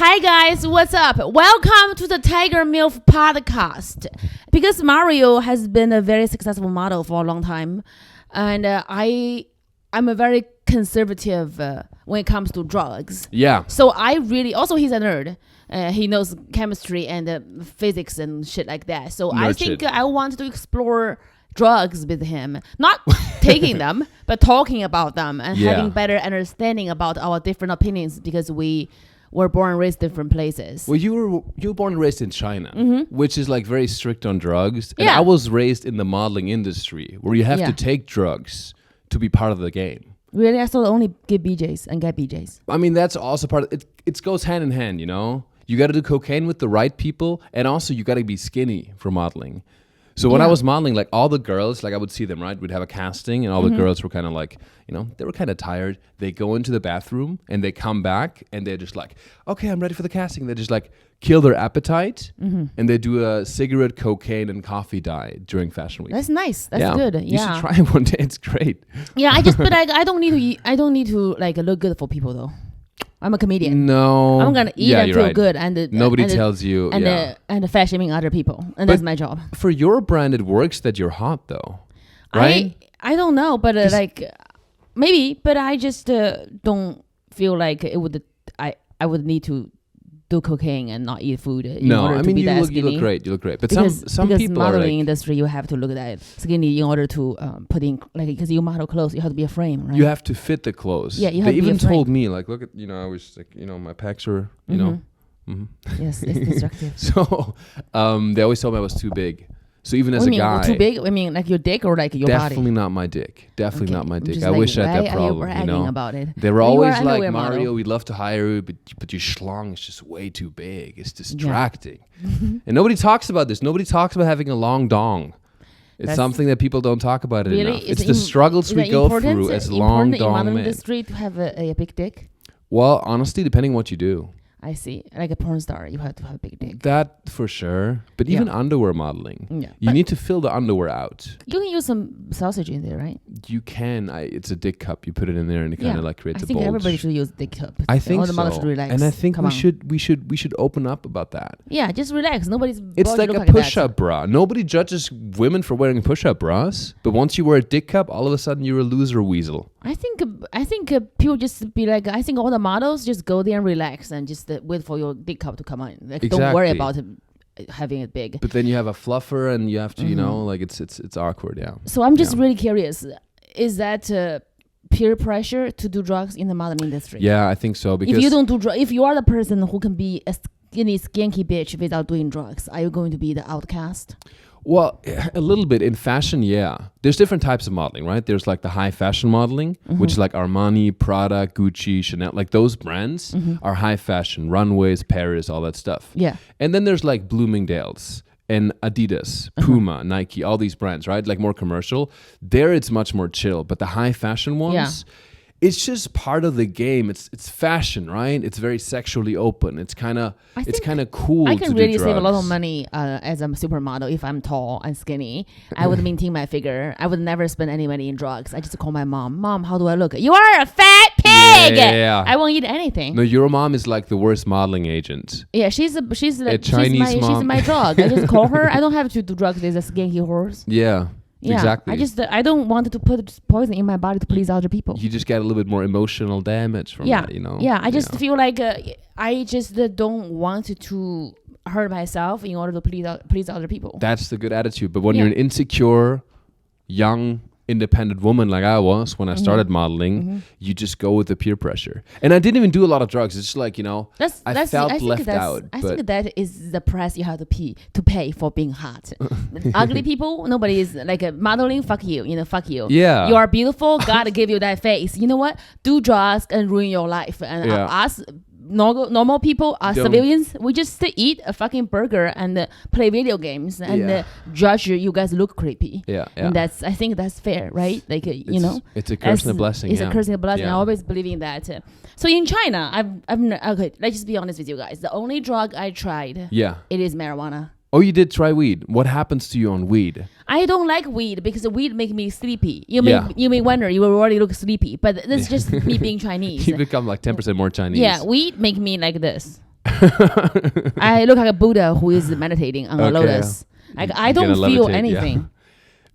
Hi guys, what's up? Welcome to the Tiger Milf Podcast. Because Mario has been a very successful model for a long time, and I'm a very conservative when it comes to drugs. Yeah. So I really he's a nerd. He knows chemistry and physics and shit like that. So I think I want to explore drugs with him, not taking them, but talking about them and having better understanding about our different opinions because we were born and raised different places. Well, you were born and raised in China, which is like very strict on drugs. And Yeah. I was raised in the modeling industry where you have to take drugs to be part of the game. Really, I thought only get BJs and get BJs. I mean, that's also part of it. It goes hand in hand, you know? You got to do cocaine with the right people, and also you got to be skinny for modeling. So when I was modeling, like all the girls, like I would see them, right? We'd have a casting and all the girls were kind of like, you know, they were kind of tired. They go into the bathroom and they come back and they're just like, okay, I'm ready for the casting. They just like kill their appetite and they do a cigarette, cocaine and coffee diet during fashion week. That's nice. That's good. Yeah. You should try it one day. It's great. Yeah, I don't need to like look good for people though. I'm a comedian. No. I'm gonna eat and feel good, and nobody tells you. And fat shaming other people, and that's my job. For your brand, it works that you're hot, though, right? I don't know, but like maybe, but I just don't feel like it would. I would need to do cocaine and not eat food in order to be that skinny. You look great. You look great. But because some people modeling are like, industry, you have to look that skinny in order to put in like because you model clothes, you have to be a frame, right? You have to fit the clothes. Yeah, you have they to be even a frame. told me like, look at I was like my pecs are know. Yes, it's destructive. So they always told me I was too big. So even as a guy, too big? I mean, like your dick or like your body? Definitely not my dick. Definitely not my dick. I like, wish I had that why problem. Are you bragging about it? They were always like, Mario, model. we'd love to hire you, but your schlong is just way too big. It's distracting. And nobody talks about this. Nobody talks about having a long dong. It's something that people don't talk about it enough. It's the struggles we go through as long dong men. In the industry to have a big dick? Well, honestly, depending what you do. I see. Like a porn star, you have to have a big dick. That for sure. But even underwear modeling, you need to fill the underwear out. You can use some sausage in there, right? You can. It's a dick cup. You put it in there and it kind of like creates a bulge. I think everybody should use dick cup. I think all the models so. should relax. And I think we should open up about that. Yeah, just relax. Nobody's. It's like a push-up bra. Nobody judges women for wearing push-up bras, but once you wear a dick cup, all of a sudden you're a loser weasel. I think people just be like, I think all the models just go there and relax and just wait for your dick cup to come on. Like, don't worry about it, having it big. But then you have a fluffer and you have to, like it's awkward, yeah. So I'm just really curious. Is that peer pressure to do drugs in the modeling industry? Yeah, I think so. Because if you don't do drugs, if you are the person who can be a skinny, skanky bitch without doing drugs, are you going to be the outcast? Well, a little bit in fashion, yeah. There's different types of modeling, right? There's like the high fashion modeling, which is like Armani, Prada, Gucci, Chanel, like those brands are high fashion, runways, Paris, all that stuff. Yeah. And then there's like Bloomingdale's and Adidas, Puma, Nike, all these brands, right? Like more commercial. There it's much more chill, but the high fashion ones, it's just part of the game. It's fashion, right? It's very sexually open. It's kind of cool. I can to really do drugs. save a lot of money as a supermodel if I'm tall and skinny. I would maintain my figure. I would never spend any money in drugs. I just call my mom. Mom, how do I look? You are a fat pig. Yeah. I won't eat anything. No, your mom is like the worst modeling agent. Yeah, she's like Chinese mom. She's my drug. I just call her. I don't have to do drugs. There's a skanky horse. Yeah. Yeah, exactly. I don't want to put poison in my body to please other people. You just get a little bit more emotional damage from that, you know? Yeah, I just feel like I just don't want to hurt myself in order to please other people. That's the good attitude. But when you're an insecure, young, independent woman like I was when I started modeling, you just go with the peer pressure. And I didn't even do a lot of drugs. It's just like, I felt left out. I think that is the price you have to pay for being hot. Ugly people, nobody is like modeling. Fuck you, fuck you. Yeah, you are beautiful. God give you that face. You know what? Do drugs and ruin your life. And us normal people, civilians, we just eat a fucking burger and play video games and judge you guys look creepy. And I think that's fair, right? Like it's a curse and a blessing. It's a curse and a blessing. I always believe in that. So in China, okay, let's just be honest with you guys. The only drug I tried, it is marijuana. Oh, you did try weed. What happens to you on weed? I don't like weed because weed make me sleepy. You may wonder, you already look sleepy, but that's just me being Chinese. You become like 10% more Chinese. Yeah, weed make me like this. I look like a Buddha who is meditating on a lotus. Like I don't feel anything.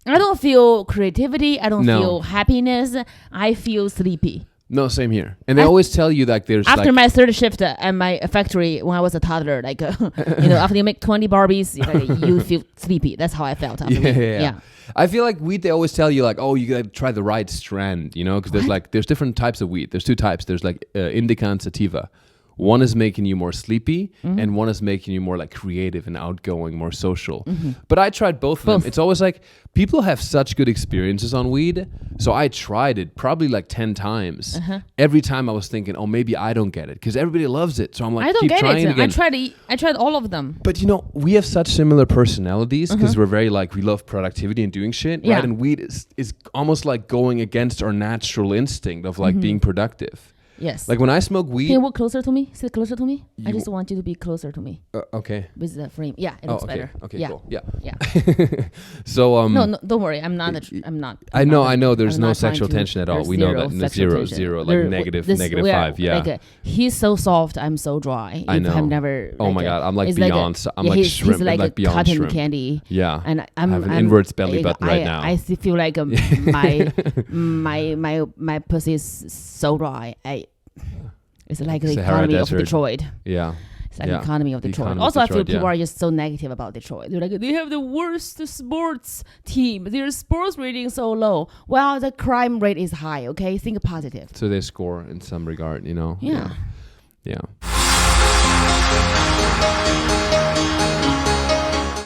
I don't feel creativity. I don't feel happiness. I feel sleepy. No, same here. And they always tell you like there's after my third shift at my factory when I was a toddler, like after you make 20 Barbies, you feel sleepy. That's how I felt after yeah. I feel like weed, they always tell you like, oh, you gotta try the right strand, because there's different types of weed. There's two types. There's like indica and sativa. One is making you more sleepy, and one is making you more like creative and outgoing, more social. But I tried both of them. It's always like people have such good experiences on weed. So I tried it probably like 10 times. Every time I was thinking, oh, maybe I don't get it because everybody loves it. So I'm like, I don't keep get trying it. again. I tried all of them. But we have such similar personalities because we're very like, we love productivity and doing shit, right? And weed is almost like going against our natural instinct of like being productive. Yes. Like when I smoke weed. Can you walk closer to me? Sit closer to me. I just want you to be closer to me. Okay. With the frame. Yeah, it looks better. Okay, yeah. cool. Yeah. Yeah. So no, don't worry. I'm not. I know. There's no sexual tension at all. We know that. Zero. Like negative 5. Yeah. Like he's so soft. I'm so dry. I know. I've never. Oh my god. I'm like Beyonce. I'm like shrimp. He's like a cotton shrimp. candy. Yeah. And I have an inverts belly button right now. I feel like my pussy is so dry. It's like the economy of Detroit. Yeah. It's like the economy of Detroit. Also, I feel people are just so negative about Detroit. They're like, they have the worst sports team. Their sports rating is so low. Well, the crime rate is high, okay? Think positive. So they score in some regard, Yeah. Yeah.